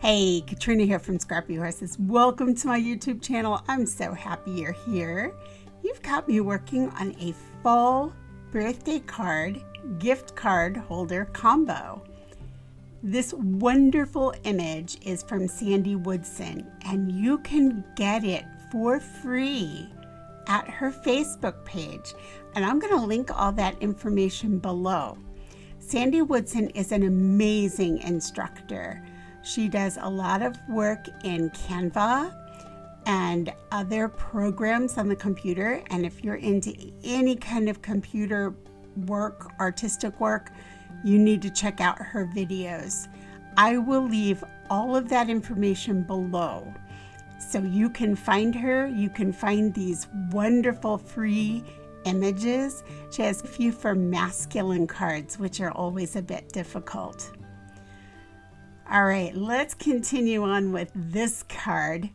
Hey, Katrina here from Scrappy Horses. Welcome to my YouTube channel. I'm so happy you're here. You've got me working on a fall birthday card, gift card holder combo. This wonderful image is from Sandy Woodson, and you can get it for free at her Facebook page. And I'm going to link all that information below. Sandy Woodson is an amazing instructor. She does a lot of work in Canva and other programs on the computer. And if you're into any kind of computer work, artistic work, you need to check out her videos. I will leave all of that information below so you can find her. You can find these wonderful free images. She has a few for masculine cards, which are always a bit difficult. All right, let's continue on with this card.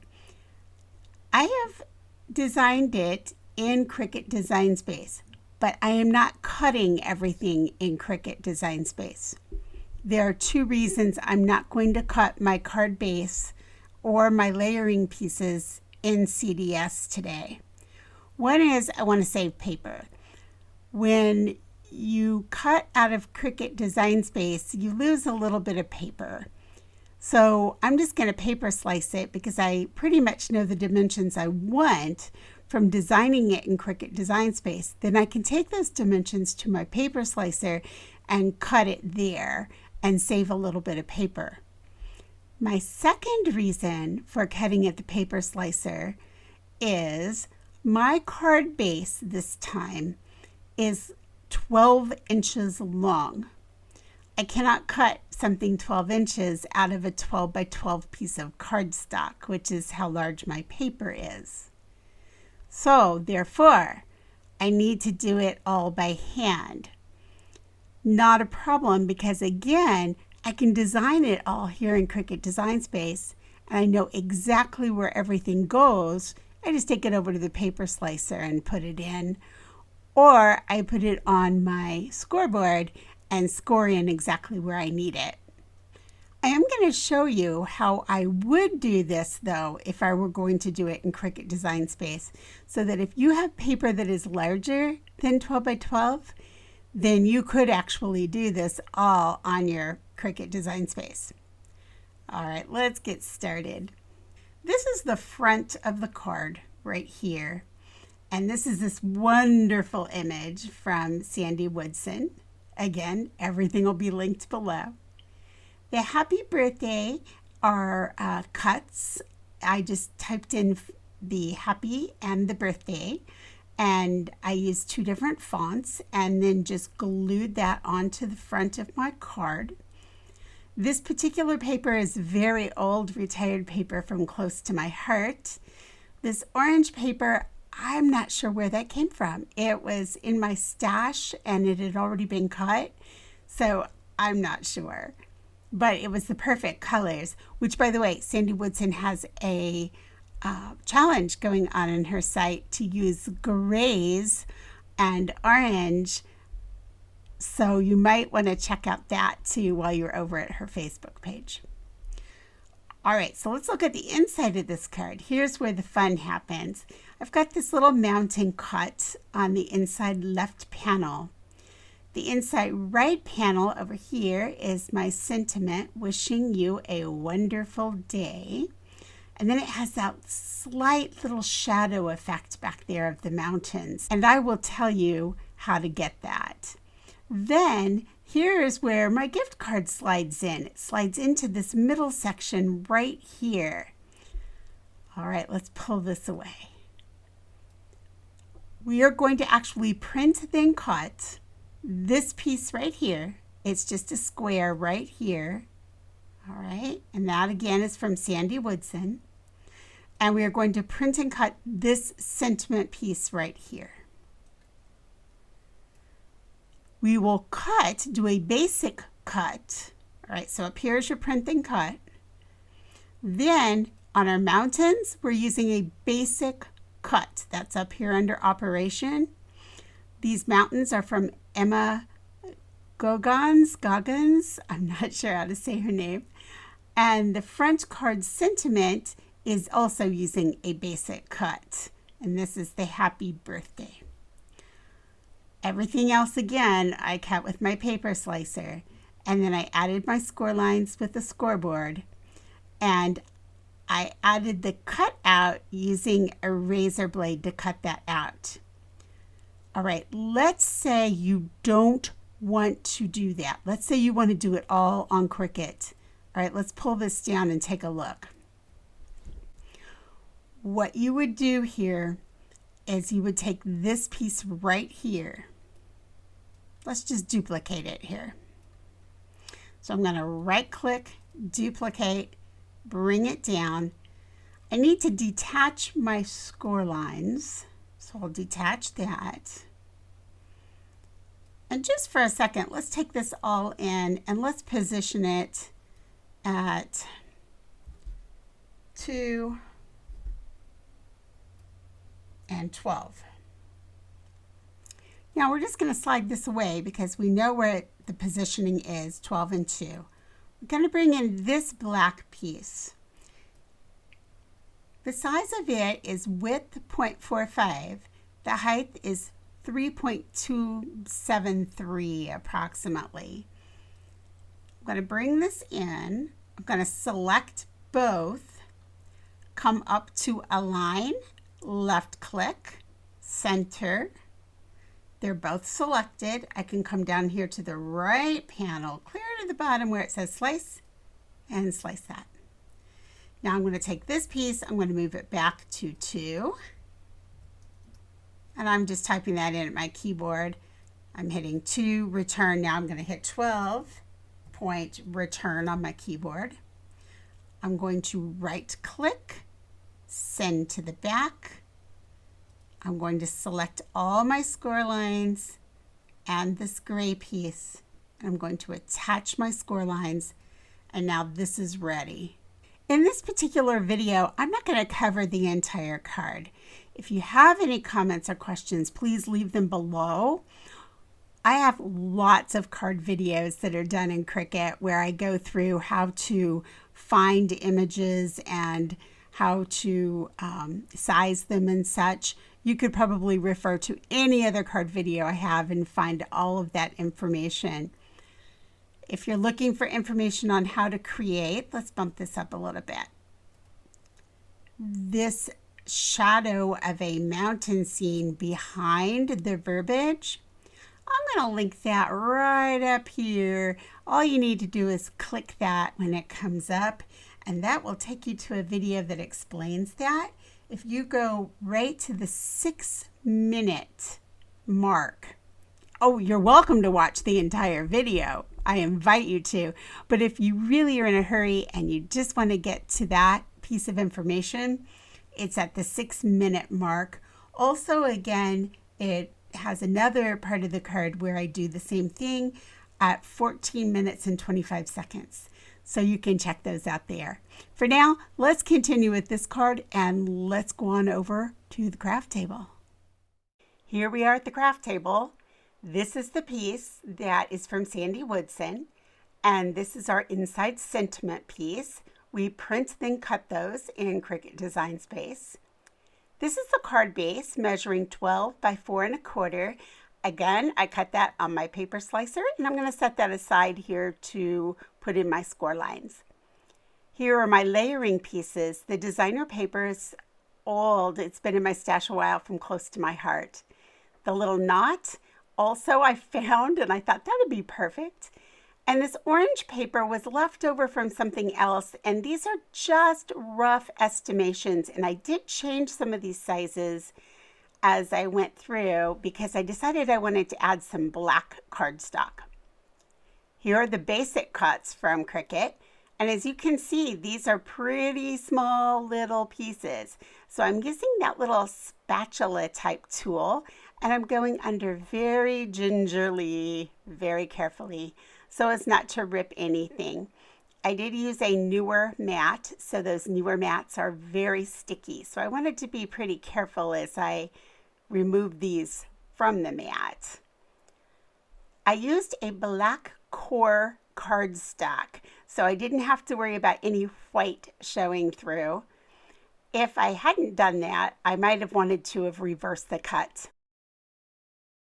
I have designed it in Cricut Design Space, but I am not cutting everything in Cricut Design Space. There are two reasons I'm not going to cut my card base or my layering pieces in CDS today. One is I want to save paper. When you cut out of Cricut Design Space, you lose a little bit of paper. So I'm just going to paper slice it because I pretty much know the dimensions I want from designing it in Cricut Design Space. Then I can take those dimensions to my paper slicer and cut it there and save a little bit of paper. My second reason for cutting at the paper slicer is my card base this time is 12 inches long. I cannot cut something 12 inches out of a 12 by 12 piece of cardstock, which is how large my paper is. So therefore, I need to do it all by hand. Not a problem because again, I can design it all here in Cricut Design Space and I know exactly where everything goes. I just take it over to the paper slicer and put it in, or I put it on my scoreboard and score in exactly where I need it. I am going to show you how I would do this though if I were going to do it in Cricut Design Space, so that if you have paper that is larger than 12 by 12, then you could actually do this all on your Cricut Design Space. All right, let's get started. This is the front of the card right here. And this is this wonderful image from Sandy Woodson. Again, everything will be linked below. The happy birthday are cuts. I just typed in the happy and the birthday, and I used two different fonts and then just glued that onto the front of my card. This particular paper is very old, retired paper from close to my heart. This orange paper, I'm not sure where that came from. It was in my stash and it had already been cut, so I'm not sure. But it was the perfect colors, which by the way, Sandy Woodson has a challenge going on in her site to use grays and orange. So you might want to check out that too while you're over at her Facebook page. All right, so let's look at the inside of this card. Here's where the fun happens. I've got this little mounting cut on the inside left panel. The inside right panel over here is my sentiment, wishing you a wonderful day. And then it has that slight little shadow effect back there of the mountains. And I will tell you how to get that. Then here is where my gift card slides in. It slides into this middle section right here. All right, let's pull this away. We are going to actually print then cut this piece right here. It's just a square right here. All right, and that again is from Sandy Woodson. And we are going to print and cut this sentiment piece right here. We will do a basic cut. All right, so up here is your print and cut. Then on our mountains, we're using a basic cut. That's up here under operation. These mountains are from Goggans. I'm not sure how to say her name. And the front card sentiment is also using a basic cut. And this is the happy birthday. Everything else, again, I cut with my paper slicer. And then I added my score lines with the scoreboard. And I added the cutout using a razor blade to cut that out. All right, let's say you don't want to do that. Let's say you want to do it all on Cricut. All right, let's pull this down and take a look. What you would do here is you would take this piece right here. Let's just duplicate it here. So I'm going to right click, duplicate, bring it down. I need to detach my score lines. So I'll detach that. And just for a second, let's take this all in and let's position it at 2 and 12. Now we're just going to slide this away because we know where the positioning is, 12 and 2. We're going to bring in this black piece. The size of it is width 0.45. The height is 3.273 approximately. I'm going to bring this in. I'm going to select both, come up to align, left click, center. They're both selected. I can come down here to the right panel, clear to the bottom where it says slice, and slice that. Now I'm going to take this piece, I'm going to move it back to 2. And I'm just typing that in at my keyboard. I'm hitting 2, return. Now I'm going to hit 12, point, return on my keyboard. I'm going to right click, send to the back. I'm going to select all my score lines and this gray piece. And I'm going to attach my score lines. And now this is ready. In this particular video, I'm not going to cover the entire card. If you have any comments or questions, please leave them below. I have lots of card videos that are done in Cricut where I go through how to find images and how to size them and such. You could probably refer to any other card video I have and find all of that information. If you're looking for information on how to create, let's bump this up a little bit. This shadow of a mountain scene behind the verbiage, I'm going to link that right up here. All you need to do is click that when it comes up, and that will take you to a video that explains that. If you go right to the 6-minute mark, oh, you're welcome to watch the entire video. I invite you to. But if you really are in a hurry and you just want to get to that piece of information, it's at the 6-minute mark. Also, again, it has another part of the card where I do the same thing at 14 minutes and 25 seconds. So you can check those out there. For now, let's continue with this card and let's go on over to the craft table. Here we are at the craft table. This is the piece that is from Sandy Woodson, and this is our inside sentiment piece. We print then cut those in Cricut Design Space. This is the card base measuring 12 by 4 1/4. Again, I cut that on my paper slicer, and I'm going to set that aside here to put in my score lines. Here are my layering pieces. The designer paper is old. It's been in my stash a while from close to my heart. The little knot also I found, and I thought that would be perfect. And this orange paper was left over from something else, and these are just rough estimations, and I did change some of these sizes as I went through because I decided I wanted to add some black cardstock. Here are the basic cuts from Cricut, and as you can see, these are pretty small little pieces. So I'm using that little spatula type tool, and I'm going under very gingerly, very carefully, so as not to rip anything. I did use a newer mat, so those newer mats are very sticky. So I wanted to be pretty careful as I remove these from the mat. I used a black core cardstock, so I didn't have to worry about any white showing through. If I hadn't done that, I might have wanted to have reversed the cut.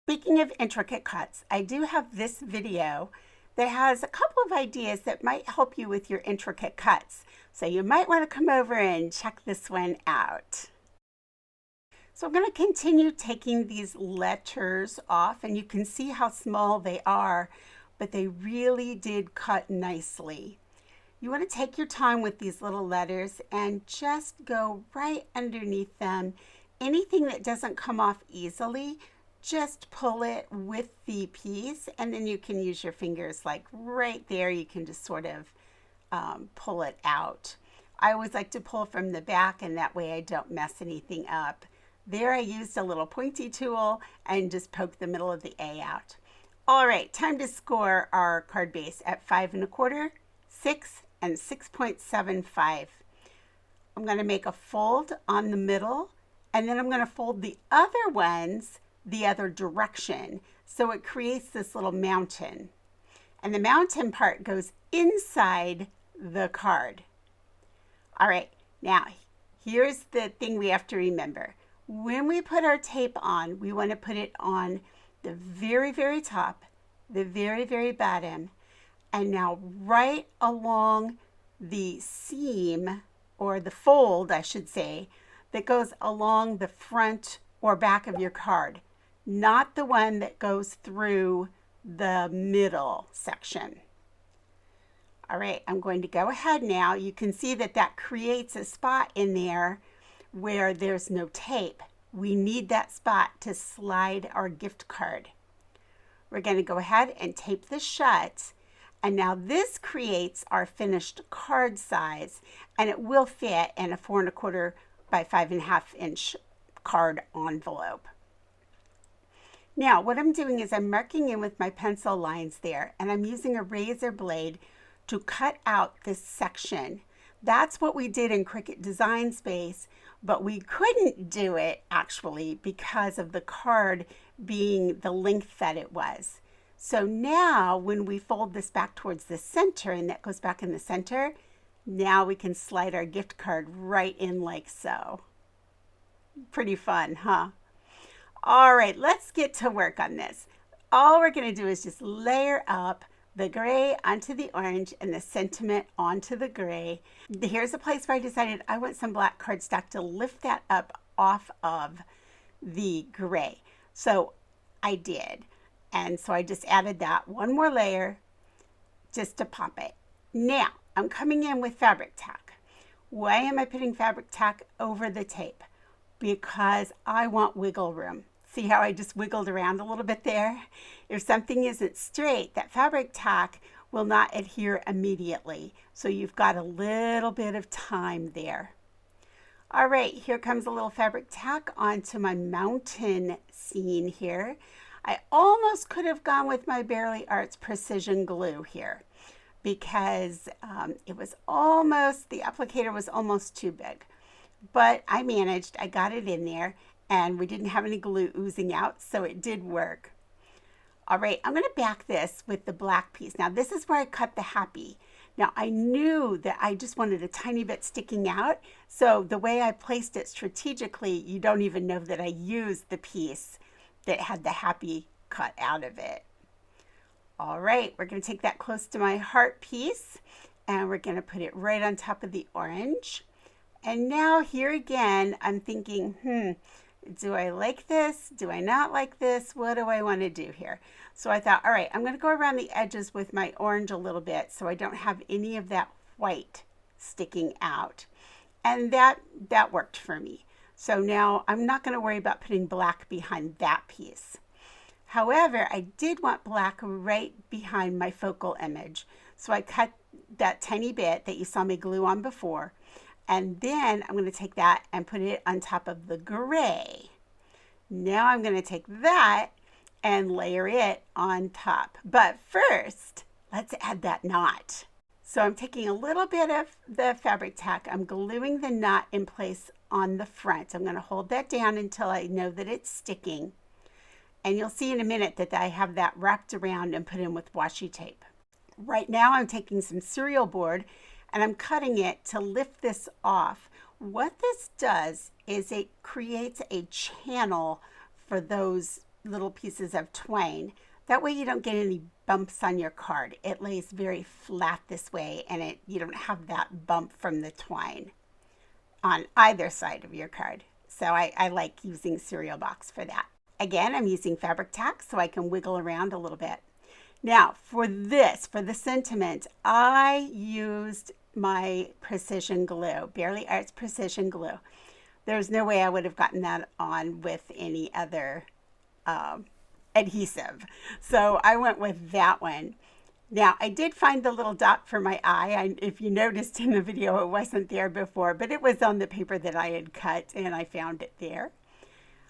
Speaking of intricate cuts, I do have this video that has a couple of ideas that might help you with your intricate cuts. So you might want to come over and check this one out. So I'm going to continue taking these letters off, and you can see how small they are, but they really did cut nicely. You want to take your time with these little letters and just go right underneath them. Anything that doesn't come off easily, just pull it with the piece, and then you can use your fingers like right there. You can just sort of pull it out. I always like to pull from the back, and that way I don't mess anything up. There I used a little pointy tool and just poked the middle of the A out. All right, time to score our card base at 5 1/4, 6, and 6.75. I'm going to make a fold on the middle, and then I'm going to fold the other ones the other direction, so it creates this little mountain, and the mountain part goes inside the card. All right, now here's the thing we have to remember. When we put our tape on, we want to put it on the very top, the very bottom, and now right along the seam, or the fold I should say, that goes along the front or back of your card, not the one that goes through the middle section. All right, I'm going to go ahead now. You can see that that creates a spot in there where there's no tape. We need that spot to slide our gift card. We're going to go ahead and tape this shut, and now this creates our finished card size, and it will fit in a 4 1/4 by 5 1/2 inch card envelope. Now what I'm doing is I'm marking in with my pencil lines there, and I'm using a razor blade to cut out this section. That's what we did in Cricut Design Space, but we couldn't do it actually because of the card being the length that it was. So now when we fold this back towards the center, and that goes back in the center, now we can slide our gift card right in like so. Pretty fun, huh? All right, let's get to work on this. All we're going to do is just layer up the gray onto the orange and the sentiment onto the gray. Here's a place where I decided I want some black cardstock to lift that up off of the gray. So I did. And so I just added that one more layer just to pop it. Now I'm coming in with Fabri-Tac. Why am I putting Fabri-Tac over the tape? Because I want wiggle room. See how I just wiggled around a little bit there? If something isn't straight, that Fabri-Tac will not adhere immediately. So you've got a little bit of time there. All right, here comes a little Fabri-Tac onto my mountain scene here. I almost could have gone with my Bearly Arts precision glue here because it was almost, the applicator was almost too big. But I managed, I got it in there, and we didn't have any glue oozing out, so it did work. All right, I'm going to back this with the black piece. Now this is where I cut the happy. Now I knew that I just wanted a tiny bit sticking out, so the way I placed it strategically, you don't even know that I used the piece that had the happy cut out of it. All right, we're going to take that close to my heart piece, and we're going to put it right on top of the orange. And now here again, I'm thinking, do I like this? Do I not like this? What do I want to do here? So I thought, all right, I'm going to go around the edges with my orange a little bit so I don't have any of that white sticking out. And that worked for me. So now I'm not going to worry about putting black behind that piece. However, I did want black right behind my focal image. So I cut that tiny bit that you saw me glue on before. And then I'm going to take that and put it on top of the gray. Now I'm going to take that and layer it on top. But first, let's add that knot. So I'm taking a little bit of the Fabri-Tac. I'm gluing the knot in place on the front. I'm going to hold that down until I know that it's sticking. And you'll see in a minute that I have that wrapped around and put in with washi tape. Right now I'm taking some cereal board and I'm cutting it to lift this off. What this does is it creates a channel for those little pieces of twine. That way you don't get any bumps on your card. It lays very flat this way, and you don't have that bump from the twine on either side of your card. So I like using cereal box for that. Again, I'm using Fabri-Tac so I can wiggle around a little bit. Now for the sentiment, I used my precision glue, Barely Arts precision glue. There's no way I would have gotten that on with any other adhesive. So I went with that one. Now I did find the little dot for my eye. If you noticed in the video, it wasn't there before, but it was on the paper that I had cut and I found it there.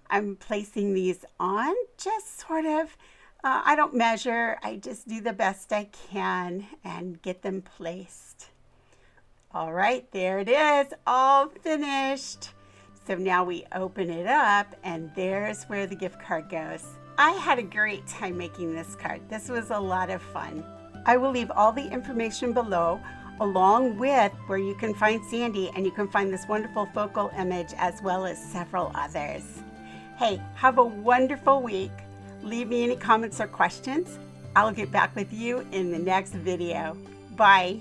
I'm placing these on just sort of, I don't measure, I just do the best I can and get them placed. All right, there it is, all finished. So now we open it up and there's where the gift card goes. I had a great time making this card. This was a lot of fun. I will leave all the information below along with where you can find Sandy, and you can find this wonderful focal image as well as several others. Hey, have a wonderful week. Leave me any comments or questions. I'll get back with you in the next video. Bye.